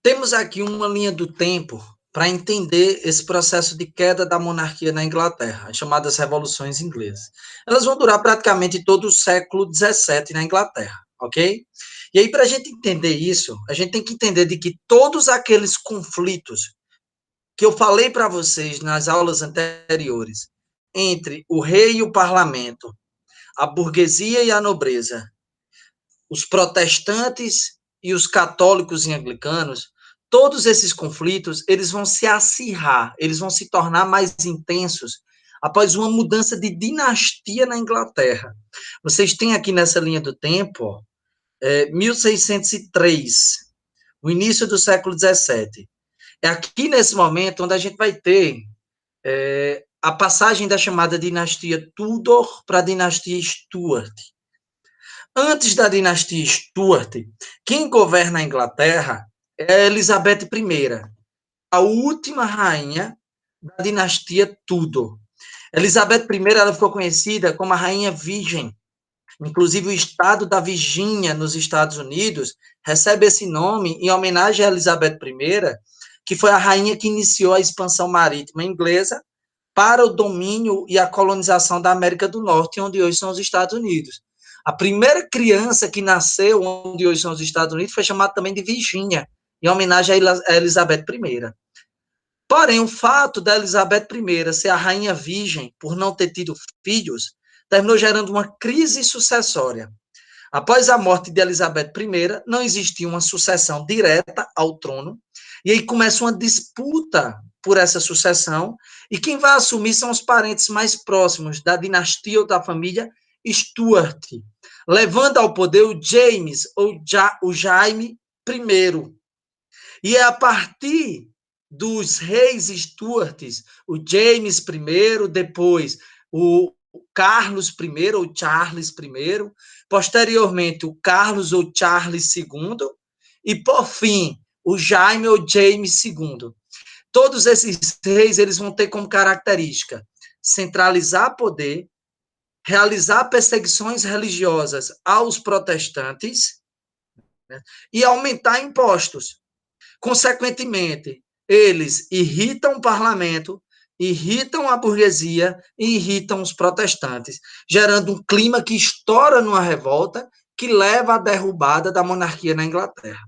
Temos aqui uma linha do tempo para entender esse processo de queda da monarquia na Inglaterra, as chamadas revoluções inglesas. Elas vão durar praticamente todo o século XVII na Inglaterra, ok? E aí, para a gente entender isso, a gente tem que entender de que todos aqueles conflitos que eu falei para vocês nas aulas anteriores, entre o rei e o parlamento, a burguesia e a nobreza, os protestantes e os católicos e anglicanos, todos esses conflitos, eles vão se acirrar, eles vão se tornar mais intensos após uma mudança de dinastia na Inglaterra. Vocês têm aqui nessa linha do tempo, 1603, o início do século XVII. É aqui nesse momento onde a gente vai ter a passagem da chamada dinastia Tudor para a dinastia Stuart. Antes da dinastia Stuart, quem governa a Inglaterra é Elizabeth I, a última rainha da dinastia Tudor. Elizabeth I ela ficou conhecida como a Rainha Virgem. Inclusive, o estado da Virgínia, nos Estados Unidos, recebe esse nome em homenagem a Elizabeth I, que foi a rainha que iniciou a expansão marítima inglesa para o domínio e a colonização da América do Norte, onde hoje são os Estados Unidos. A primeira criança que nasceu onde hoje são os Estados Unidos foi chamada também de Virgínia, em homenagem a Elizabeth I. Porém, o fato da Elizabeth I ser a rainha virgem, por não ter tido filhos, terminou gerando uma crise sucessória. Após a morte de Elizabeth I, não existia uma sucessão direta ao trono, e aí começa uma disputa por essa sucessão, e quem vai assumir são os parentes mais próximos da dinastia ou da família Stuart, levando ao poder o James, ou o Jaime I. E é a partir dos reis Stuarts, o James I, depois o Carlos I, ou Charles I, posteriormente o Carlos ou Charles II, e por fim, o Jaime ou James II. Todos esses reis eles vão ter como característica centralizar poder, realizar perseguições religiosas aos protestantes, né, e aumentar impostos. Consequentemente, eles irritam o parlamento, irritam a burguesia e irritam os protestantes, gerando um clima que estoura numa revolta que leva à derrubada da monarquia na Inglaterra.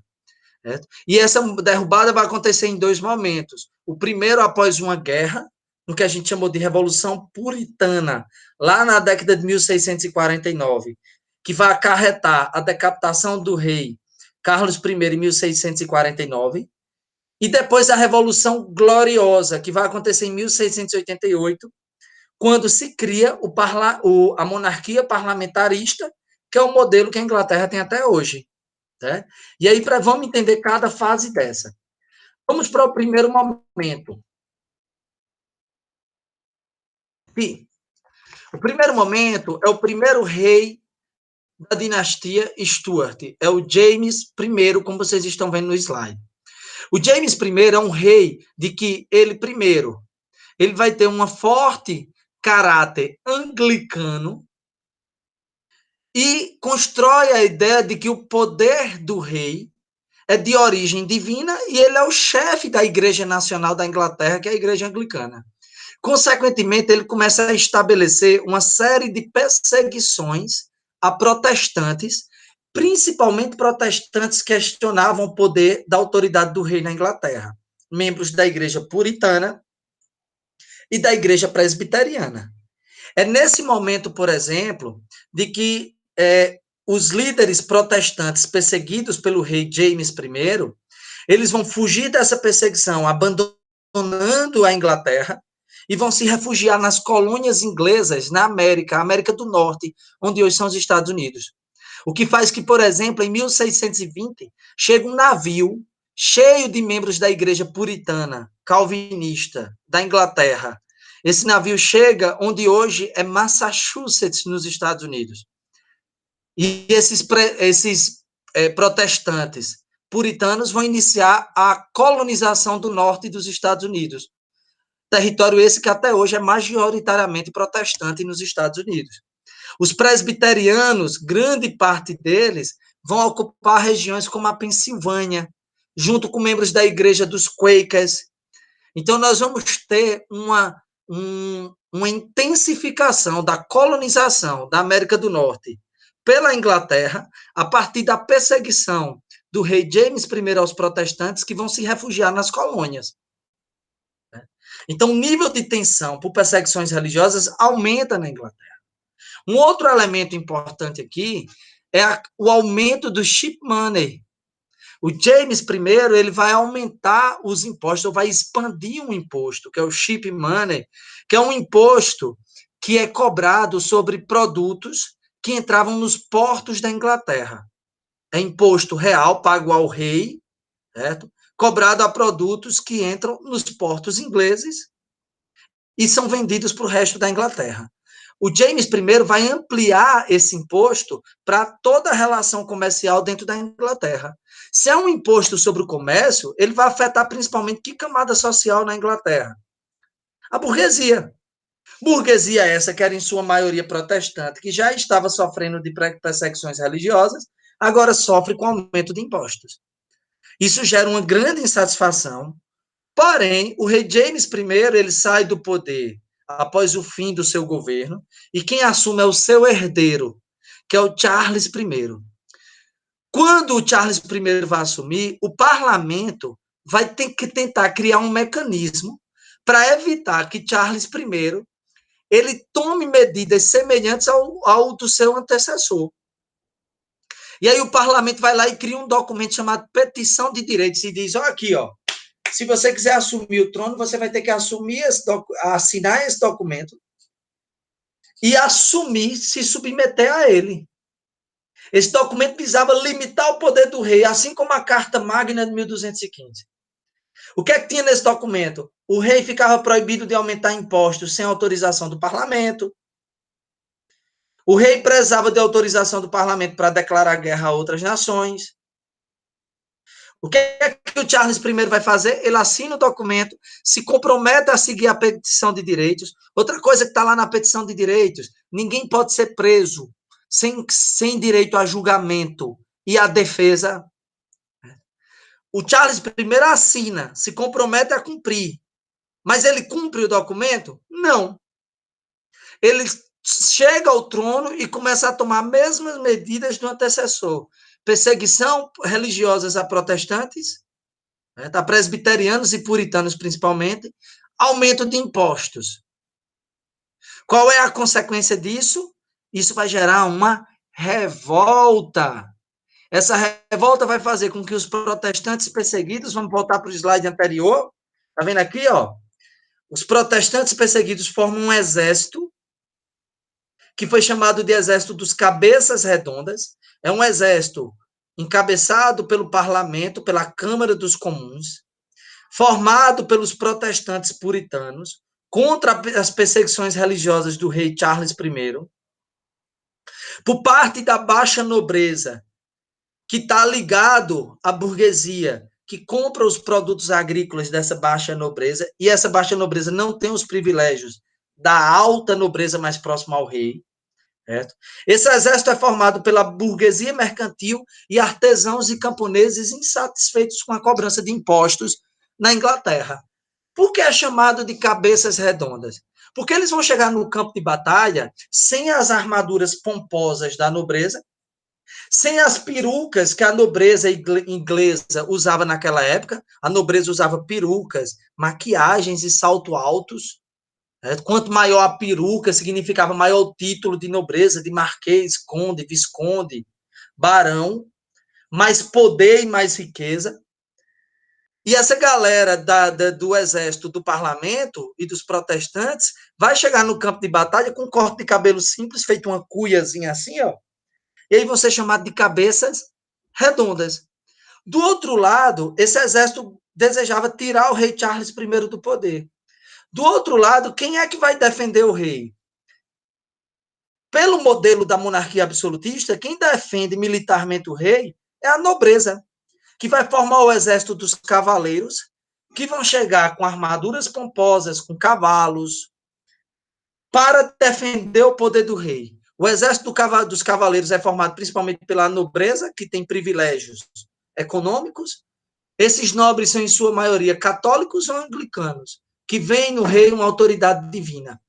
Certo? E essa derrubada vai acontecer em dois momentos. O primeiro, após uma guerra, no que a gente chamou de Revolução Puritana, lá na década de 1649, que vai acarretar a decapitação do rei Carlos I em 1649, e depois a Revolução Gloriosa, que vai acontecer em 1688, quando se cria a monarquia parlamentarista, que é o modelo que a Inglaterra tem até hoje. Né? E aí, vamos entender cada fase dessa. Vamos para o primeiro momento. O primeiro momento é o primeiro rei da dinastia Stuart, é o James I, como vocês estão vendo no slide. O James I é um rei de que ele vai ter um forte caráter anglicano e constrói a ideia de que o poder do rei é de origem divina e ele é o chefe da Igreja Nacional da Inglaterra, que é a Igreja Anglicana. Consequentemente, ele começa a estabelecer uma série de perseguições a protestantes, principalmente protestantes que questionavam o poder da autoridade do rei na Inglaterra, membros da Igreja Puritana e da Igreja Presbiteriana. É nesse momento, por exemplo, de que os líderes protestantes perseguidos pelo rei James I, eles vão fugir dessa perseguição, abandonando a Inglaterra, e vão se refugiar nas colônias inglesas na América do Norte, onde hoje são os Estados Unidos. O que faz que, por exemplo, em 1620, chega um navio cheio de membros da igreja puritana, calvinista, da Inglaterra. Esse navio chega onde hoje é Massachusetts, nos Estados Unidos. E esses protestantes puritanos vão iniciar a colonização do norte dos Estados Unidos. Território esse que até hoje é majoritariamente protestante nos Estados Unidos. Os presbiterianos, grande parte deles, vão ocupar regiões como a Pensilvânia, junto com membros da igreja dos Quakers. Então, nós vamos ter uma intensificação da colonização da América do Norte pela Inglaterra, a partir da perseguição do rei James I aos protestantes que vão se refugiar nas colônias. Então, o nível de tensão por perseguições religiosas aumenta na Inglaterra. Um outro elemento importante aqui é o aumento do cheap money. O James I, ele vai aumentar os impostos, ou vai expandir um imposto, que é o cheap money, que é um imposto que é cobrado sobre produtos que entravam nos portos da Inglaterra. É imposto real, pago ao rei, certo? Cobrado a produtos que entram nos portos ingleses e são vendidos para o resto da Inglaterra. O James I vai ampliar esse imposto para toda a relação comercial dentro da Inglaterra. Se é um imposto sobre o comércio, ele vai afetar principalmente que camada social na Inglaterra? A burguesia. Burguesia essa que era em sua maioria protestante, que já estava sofrendo de perseguições religiosas, agora sofre com aumento de impostos. Isso gera uma grande insatisfação. Porém, o rei James I, ele sai do poder após o fim do seu governo, e quem assume é o seu herdeiro, que é o Charles I. Quando o Charles I vai assumir, o parlamento vai ter que tentar criar um mecanismo para evitar que Charles I ele tome medidas semelhantes ao do seu antecessor. E aí o parlamento vai lá e cria um documento chamado Petição de Direitos e diz, ó, aqui, ó, se você quiser assumir o trono, você vai ter que assinar esse documento e assumir, se submeter a ele. Esse documento visava limitar o poder do rei, assim como a Carta Magna de 1215. O que é que tinha nesse documento? O rei ficava proibido de aumentar impostos sem autorização do parlamento. O rei prezava de autorização do parlamento para declarar guerra a outras nações. O que é que o Charles I vai fazer? Ele assina o documento, se compromete a seguir a petição de direitos. Outra coisa que está lá na petição de direitos, ninguém pode ser preso sem direito a julgamento e a defesa. O Charles I assina, se compromete a cumprir. Mas ele cumpre o documento? Não. Ele chega ao trono e começa a tomar as mesmas medidas do antecessor. Perseguição religiosas a protestantes, a presbiterianos e puritanos principalmente, aumento de impostos. Qual é a consequência disso? Isso vai gerar uma revolta. Essa revolta vai fazer com que os protestantes perseguidos, vamos voltar para o slide anterior, tá vendo aqui, ó? Os protestantes perseguidos formam um exército que foi chamado de Exército dos Cabeças Redondas. É um exército encabeçado pelo parlamento, pela Câmara dos Comuns, formado pelos protestantes puritanos, contra as perseguições religiosas do rei Charles I, por parte da baixa nobreza, que está ligado à burguesia, que compra os produtos agrícolas dessa baixa nobreza, e essa baixa nobreza não tem os privilégios da alta nobreza mais próxima ao rei. Certo? Esse exército é formado pela burguesia mercantil e artesãos e camponeses insatisfeitos com a cobrança de impostos na Inglaterra. Por que é chamado de cabeças redondas? Porque eles vão chegar no campo de batalha sem as armaduras pomposas da nobreza, sem as perucas que a nobreza inglesa usava naquela época. A nobreza usava perucas, maquiagens e salto altos. Quanto maior a peruca, significava maior o título de nobreza, de marquês, conde, visconde, barão, mais poder e mais riqueza. E essa galera do exército, do parlamento e dos protestantes vai chegar no campo de batalha com um corte de cabelo simples, feito uma cuiazinha assim, ó, e aí vão ser chamados de cabeças redondas. Do outro lado, esse exército desejava tirar o rei Charles I do poder. Do outro lado, quem é que vai defender o rei? Pelo modelo da monarquia absolutista, quem defende militarmente o rei é a nobreza, que vai formar o exército dos cavaleiros, que vão chegar com armaduras pomposas, com cavalos, para defender o poder do rei. O exército dos cavaleiros é formado principalmente pela nobreza, que tem privilégios econômicos, Esses nobres são, em sua maioria, católicos ou anglicanos, que veem no rei uma autoridade divina.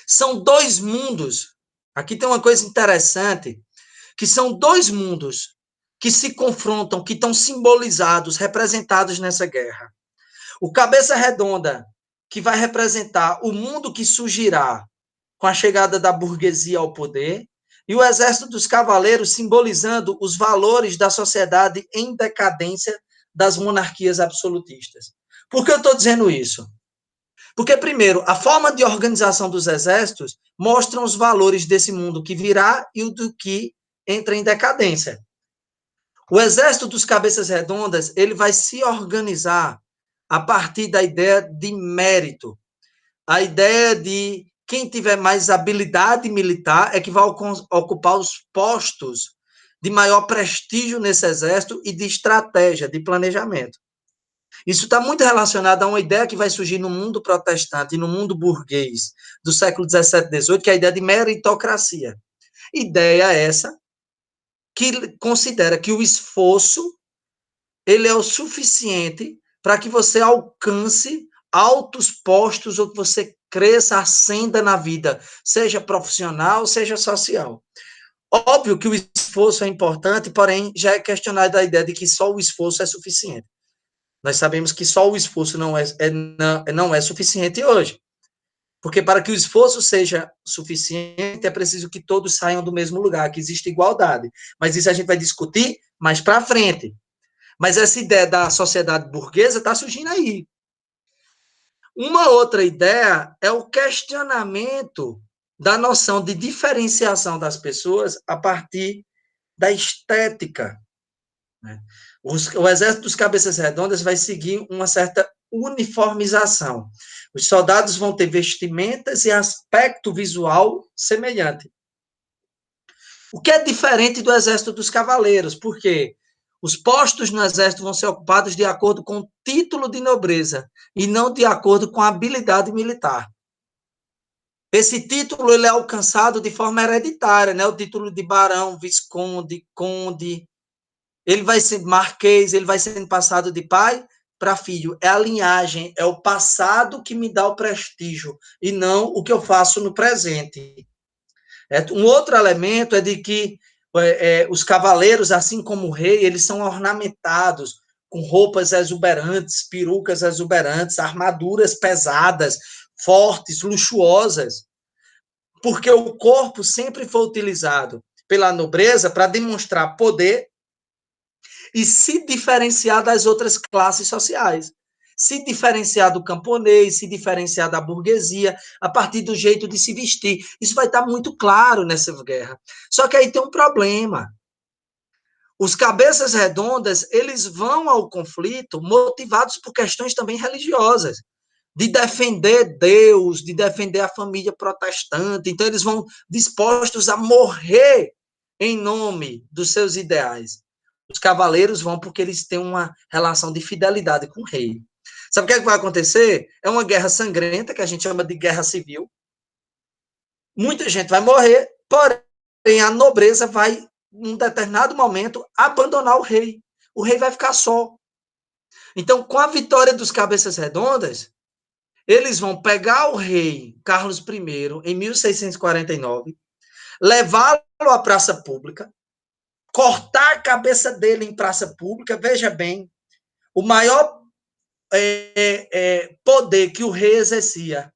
São dois mundos. Aqui tem uma coisa interessante, que são dois mundos que se confrontam, que estão simbolizados, representados nessa guerra. O cabeça redonda, que vai representar o mundo que surgirá com a chegada da burguesia ao poder, e o exército dos cavaleiros simbolizando os valores da sociedade em decadência das monarquias absolutistas. Por que eu estou dizendo isso? Porque, primeiro, a forma de organização dos exércitos mostra os valores desse mundo que virá e o do que entra em decadência. O exército dos cabeças redondas, ele vai se organizar a partir da ideia de mérito, a ideia de quem tiver mais habilidade militar é que vai ocupar os postos de maior prestígio nesse exército e de estratégia, de planejamento. Isso está muito relacionado a uma ideia que vai surgir no mundo protestante e no mundo burguês do século XVII, XVIII, que é a ideia de meritocracia. Ideia essa que considera que o esforço ele é o suficiente para que você alcance altos postos ou que você cresça, ascenda na vida, seja profissional, seja social. Óbvio que o esforço é importante, porém já é questionado a ideia de que só o esforço é suficiente. Nós sabemos que só o esforço não é suficiente hoje. Porque para que o esforço seja suficiente, é preciso que todos saiam do mesmo lugar, que exista igualdade. Mas isso a gente vai discutir mais para frente. Mas essa ideia da sociedade burguesa está surgindo aí. Uma outra ideia é o questionamento da noção de diferenciação das pessoas a partir da estética. O exército dos cabeças redondas vai seguir uma certa uniformização. Os soldados vão ter vestimentas e aspecto visual semelhante. O que é diferente do exército dos cavaleiros, porque os postos no exército vão ser ocupados de acordo com o título de nobreza e não de acordo com a habilidade militar. Esse título ele é alcançado de forma hereditária, né? O título de barão, visconde, conde, ele vai ser marquês, ele vai sendo passado de pai para filho. É a linhagem, é o passado que me dá o prestígio e não o que eu faço no presente. Um outro elemento é de que os cavaleiros, assim como o rei, eles são ornamentados com roupas exuberantes, perucas exuberantes, armaduras pesadas, fortes, luxuosas, porque o corpo sempre foi utilizado pela nobreza para demonstrar poder e se diferenciar das outras classes sociais. Se diferenciar do camponês, se diferenciar da burguesia, a partir do jeito de se vestir. Isso vai estar muito claro nessa guerra. Só que aí tem um problema. Os cabeças redondas, eles vão ao conflito motivados por questões também religiosas, de defender Deus, de defender a família protestante. Então, eles vão dispostos a morrer em nome dos seus ideais. Os cavaleiros vão porque eles têm uma relação de fidelidade com o rei. Sabe o que, é que vai acontecer? É uma guerra sangrenta, que a gente chama de guerra civil. Muita gente vai morrer, porém a nobreza vai, num determinado momento, abandonar o rei. O rei vai ficar só. Então, com a vitória dos cabeças redondas, eles vão pegar o rei Carlos I, em 1649, levá-lo à praça pública, cortar a cabeça dele em praça pública. Veja bem, o maior poder que o rei exercia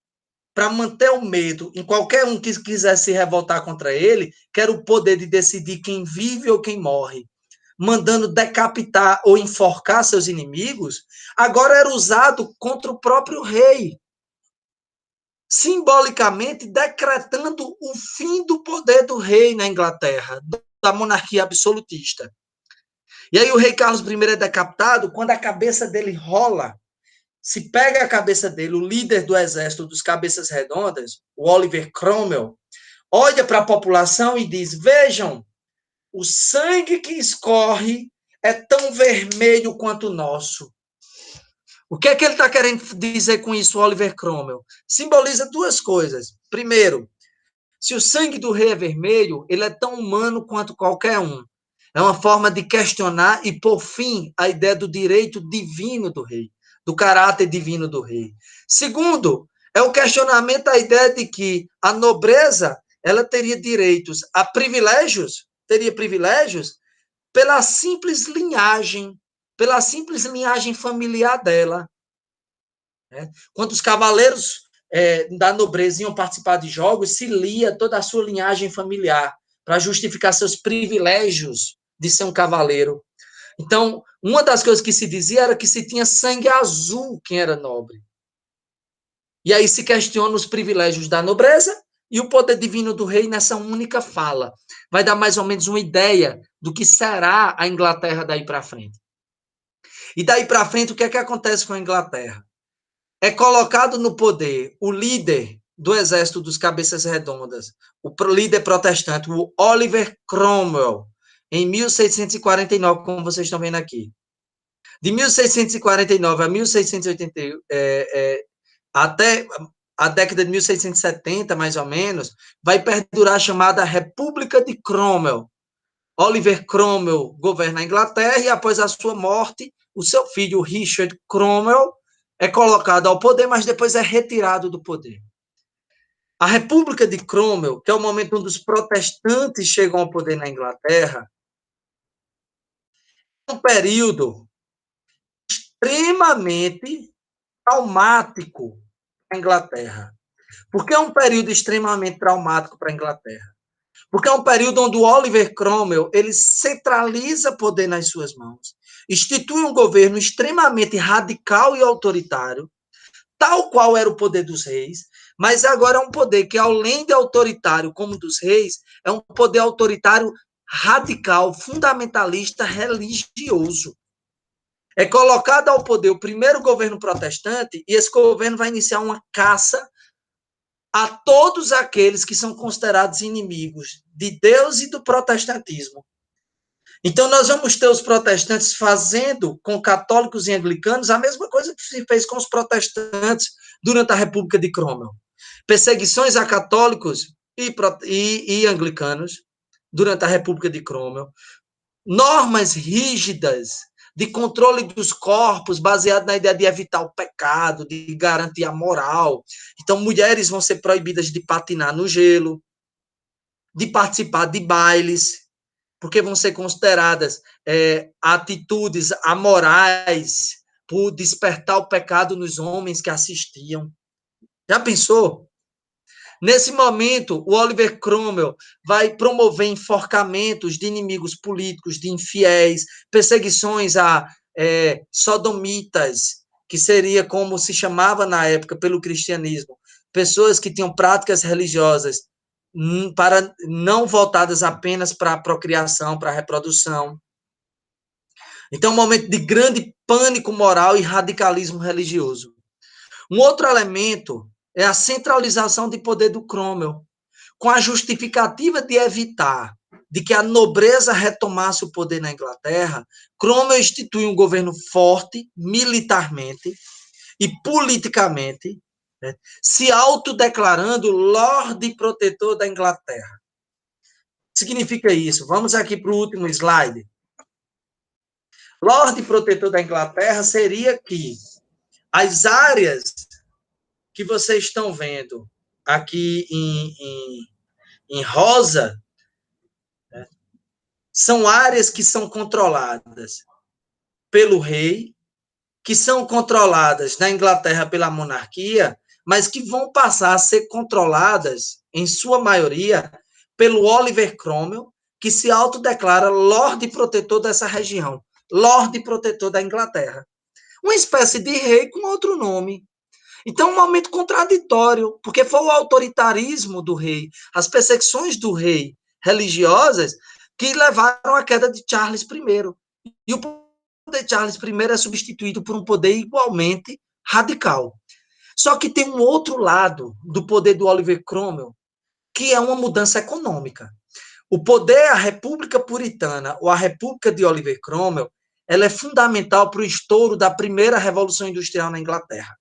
para manter o medo em qualquer um que quisesse se revoltar contra ele, que era o poder de decidir quem vive ou quem morre, mandando decapitar ou enforcar seus inimigos, agora era usado contra o próprio rei, simbolicamente decretando o fim do poder do rei na Inglaterra, da monarquia absolutista. E aí o rei Carlos I é decapitado quando a cabeça dele rola. Se pega a cabeça dele, o líder do exército dos cabeças redondas, o Oliver Cromwell, olha para a população e diz: vejam, o sangue que escorre é tão vermelho quanto o nosso. O que é que ele está querendo dizer com isso, Oliver Cromwell? Simboliza duas coisas. Primeiro, se o sangue do rei é vermelho, ele é tão humano quanto qualquer um. É uma forma de questionar e, por fim, a ideia do direito divino do rei, do caráter divino do rei. Segundo, é o questionamento da ideia de que a nobreza ela teria direitos a privilégios, teria privilégios pela simples linhagem familiar dela. Né? Quando os cavaleiros da nobreza iam participar de jogos, se lia toda a sua linhagem familiar para justificar seus privilégios de ser um cavaleiro. Então, uma das coisas que se dizia era que se tinha sangue azul quem era nobre. E aí se questiona os privilégios da nobreza e o poder divino do rei nessa única fala. Vai dar mais ou menos uma ideia do que será a Inglaterra daí para frente. E daí para frente, o que é que acontece com a Inglaterra? É colocado no poder o líder do exército dos cabeças redondas, o líder protestante, o Oliver Cromwell, em 1649, como vocês estão vendo aqui. De 1649 a 1680, até a década de 1670, mais ou menos, vai perdurar a chamada República de Cromwell. Oliver Cromwell governa a Inglaterra e, após a sua morte, o seu filho, Richard Cromwell, é colocado ao poder, mas depois é retirado do poder. A República de Cromwell, que é o momento onde os protestantes chegam ao poder na Inglaterra, é um período extremamente traumático para a Inglaterra. Por que é um período extremamente traumático para a Inglaterra? Porque é um período onde o Oliver Cromwell ele centraliza poder nas suas mãos, institui um governo extremamente radical e autoritário, tal qual era o poder dos reis, mas agora é um poder que, além de autoritário como dos reis, é um poder autoritário radical, fundamentalista, religioso. É colocado ao poder o primeiro governo protestante e esse governo vai iniciar uma caça a todos aqueles que são considerados inimigos de Deus e do protestantismo. Então, nós vamos ter os protestantes fazendo com católicos e anglicanos a mesma coisa que se fez com os protestantes durante a República de Cromwell. Perseguições a católicos e anglicanos durante a República de Cromwell. Normas rígidas de controle dos corpos, baseado na ideia de evitar o pecado, de garantir a moral. Então, mulheres vão ser proibidas de patinar no gelo, de participar de bailes, porque vão ser consideradas atitudes amorais por despertar o pecado nos homens que assistiam. Já pensou? Nesse momento, o Oliver Cromwell vai promover enforcamentos de inimigos políticos, de infiéis, perseguições a sodomitas, que seria como se chamava na época pelo cristianismo, pessoas que tinham práticas religiosas para não voltadas apenas para a procriação, para a reprodução. Então, um momento de grande pânico moral e radicalismo religioso. Um outro elemento é a centralização de poder do Cromwell, com a justificativa de evitar de que a nobreza retomasse o poder na Inglaterra. Cromwell institui um governo forte, militarmente e politicamente, né, se autodeclarando Lorde Protetor da Inglaterra. Significa isso? Vamos aqui para o último slide. Lorde Protetor da Inglaterra seria que as áreas que vocês estão vendo aqui em rosa, né, são áreas que são controladas pelo rei, que são controladas na Inglaterra pela monarquia, mas que vão passar a ser controladas, em sua maioria, pelo Oliver Cromwell, que se autodeclara Lorde Protetor dessa região, Lorde Protetor da Inglaterra. Uma espécie de rei com outro nome. Então, um momento contraditório, porque foi o autoritarismo do rei, as perseguições do rei religiosas que levaram à queda de Charles I. E o poder de Charles I é substituído por um poder igualmente radical. Só que tem um outro lado do poder do Oliver Cromwell, que é uma mudança econômica. O poder, a República Puritana, ou a República de Oliver Cromwell, ela é fundamental para o estouro da primeira Revolução Industrial na Inglaterra.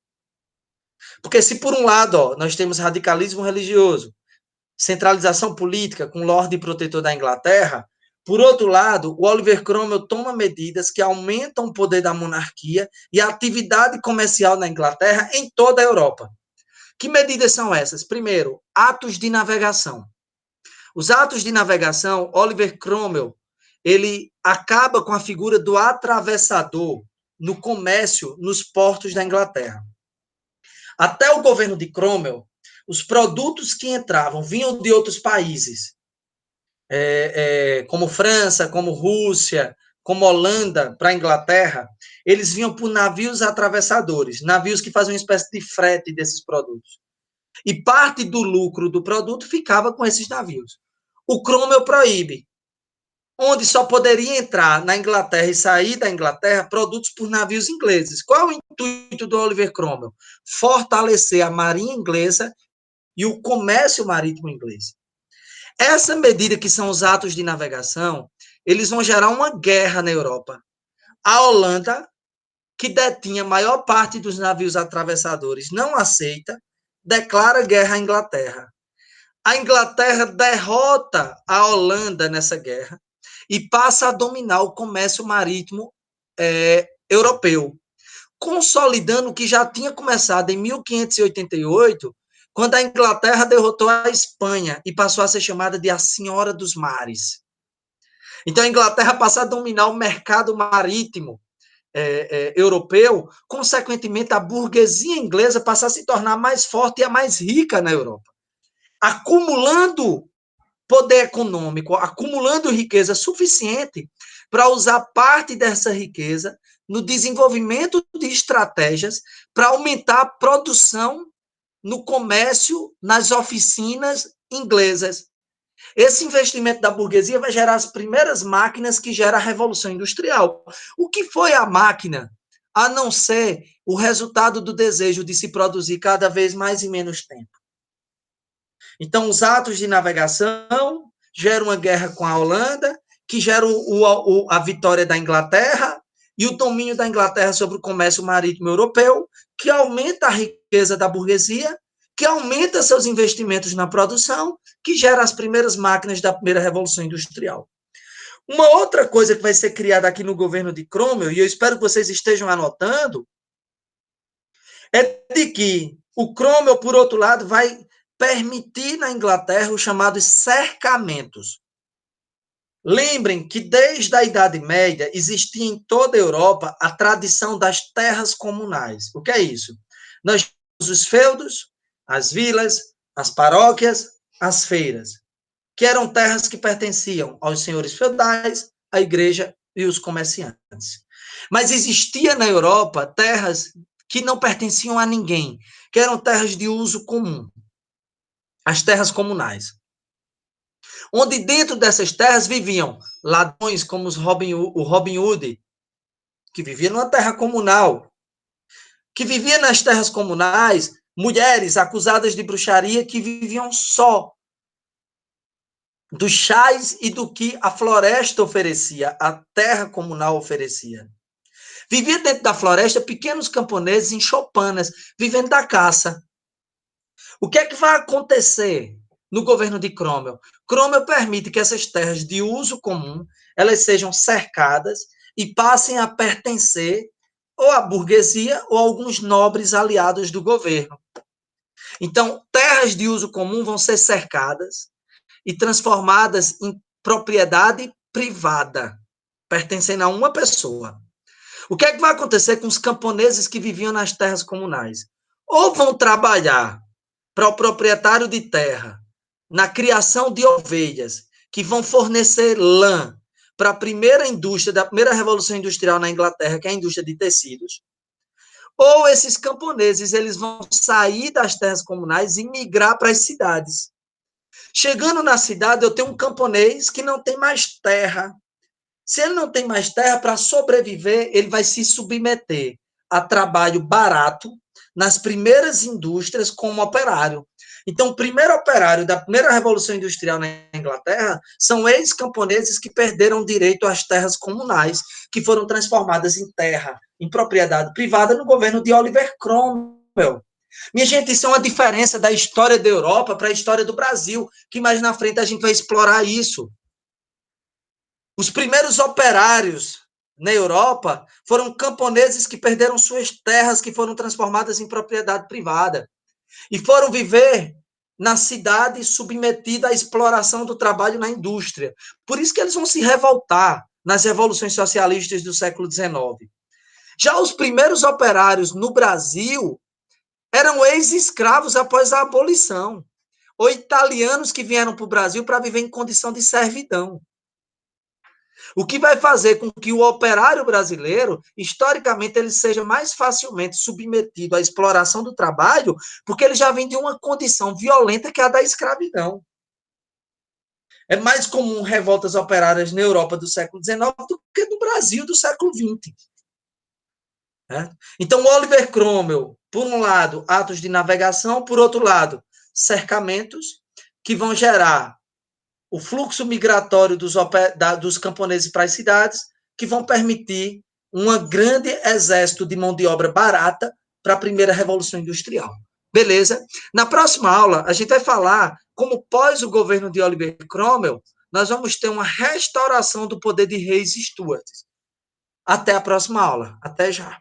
Porque se por um lado nós temos radicalismo religioso, centralização política com Lorde Protetor da Inglaterra, Por outro lado, o Oliver Cromwell toma medidas que aumentam o poder da monarquia e a atividade comercial na Inglaterra em toda a Europa. Que medidas são essas? Primeiro, atos de navegação. Os atos de navegação, Oliver Cromwell, ele acaba com a figura do atravessador no comércio nos portos da Inglaterra. Até o governo de Cromwell, os produtos que entravam vinham de outros países, como França, como Rússia, como Holanda, para a Inglaterra, eles vinham por navios atravessadores, navios que faziam uma espécie de frete desses produtos. E parte do lucro do produto ficava com esses navios. O Cromwell proíbe, onde só poderia entrar na Inglaterra e sair da Inglaterra produtos por navios ingleses. Qual é o intuito do Oliver Cromwell? Fortalecer a marinha inglesa e o comércio marítimo inglês. Essa medida, que são os atos de navegação, eles vão gerar uma guerra na Europa. A Holanda, que detinha a maior parte dos navios atravessadores, não aceita, declara guerra à Inglaterra. A Inglaterra derrota a Holanda nessa guerra e passa a dominar o comércio marítimo europeu, consolidando o que já tinha começado em 1588, quando a Inglaterra derrotou a Espanha e passou a ser chamada de a Senhora dos Mares. Então, a Inglaterra passa a dominar o mercado marítimo europeu, consequentemente, a burguesia inglesa passa a se tornar mais forte e a mais rica na Europa, acumulando poder econômico, acumulando riqueza suficiente para usar parte dessa riqueza no desenvolvimento de estratégias para aumentar a produção no comércio, nas oficinas inglesas. Esse investimento da burguesia vai gerar as primeiras máquinas que geram a Revolução Industrial. O que foi a máquina, a não ser o resultado do desejo de se produzir cada vez mais em menos tempo? Então, os atos de navegação geram uma guerra com a Holanda, que gera a vitória da Inglaterra e o domínio da Inglaterra sobre o comércio marítimo europeu, que aumenta a riqueza da burguesia, que aumenta seus investimentos na produção, que gera as primeiras máquinas da primeira Revolução Industrial. Uma outra coisa que vai ser criada aqui no governo de Cromwell, e eu espero que vocês estejam anotando, é de que o Cromwell, por outro lado, vai permitir na Inglaterra os chamados cercamentos. Lembrem que desde a Idade Média existia em toda a Europa a tradição das terras comunais. O que é isso? Nós temos os feudos, as vilas, as paróquias, as feiras, que eram terras que pertenciam aos senhores feudais, à igreja e os comerciantes. Mas existia na Europa terras que não pertenciam a ninguém, que eram terras de uso comum, as terras comunais, onde dentro dessas terras viviam ladrões como o Robin Hood, que vivia numa terra comunal, que vivia nas terras comunais, mulheres acusadas de bruxaria que viviam só dos chás e do que a floresta oferecia, a terra comunal oferecia. Vivia dentro da floresta pequenos camponeses em choupanas, vivendo da caça. O que é que vai acontecer no governo de Cromwell? Cromwell permite que essas terras de uso comum, elas sejam cercadas e passem a pertencer ou à burguesia ou a alguns nobres aliados do governo. Então, terras de uso comum vão ser cercadas e transformadas em propriedade privada, pertencendo a uma pessoa. O que é que vai acontecer com os camponeses que viviam nas terras comunais? Ou vão trabalhar para o proprietário de terra na criação de ovelhas, que vão fornecer lã para a primeira indústria, da primeira revolução industrial na Inglaterra, que é a indústria de tecidos, ou esses camponeses eles vão sair das terras comunais e migrar para as cidades. Chegando na cidade, eu tenho um camponês que não tem mais terra. Se ele não tem mais terra, para sobreviver, ele vai se submeter a trabalho barato nas primeiras indústrias como operário. Então, o primeiro operário da primeira Revolução Industrial na Inglaterra são ex-camponeses que perderam direito às terras comunais, que foram transformadas em terra, em propriedade privada no governo de Oliver Cromwell. Minha gente, isso é uma diferença da história da Europa para a história do Brasil, que mais na frente a gente vai explorar isso. Os primeiros operários na Europa foram camponeses que perderam suas terras, que foram transformadas em propriedade privada, e foram viver na cidade submetida à exploração do trabalho na indústria. Por isso que eles vão se revoltar nas revoluções socialistas do século XIX. Já os primeiros operários no Brasil eram ex-escravos após a abolição, ou italianos que vieram para o Brasil para viver em condição de servidão. O que vai fazer com que o operário brasileiro, historicamente, ele seja mais facilmente submetido à exploração do trabalho, porque ele já vem de uma condição violenta que é a da escravidão. É mais comum revoltas operárias na Europa do século XIX do que no Brasil do século XX. Então, Oliver Cromwell, por um lado, atos de navegação, por outro lado, cercamentos que vão gerar o fluxo migratório dos camponeses para as cidades, que vão permitir um grande exército de mão de obra barata para a primeira Revolução Industrial. Beleza? Na próxima aula, a gente vai falar como, pós o governo de Oliver Cromwell, nós vamos ter uma restauração do poder de reis Stuart. Até a próxima aula. Até já.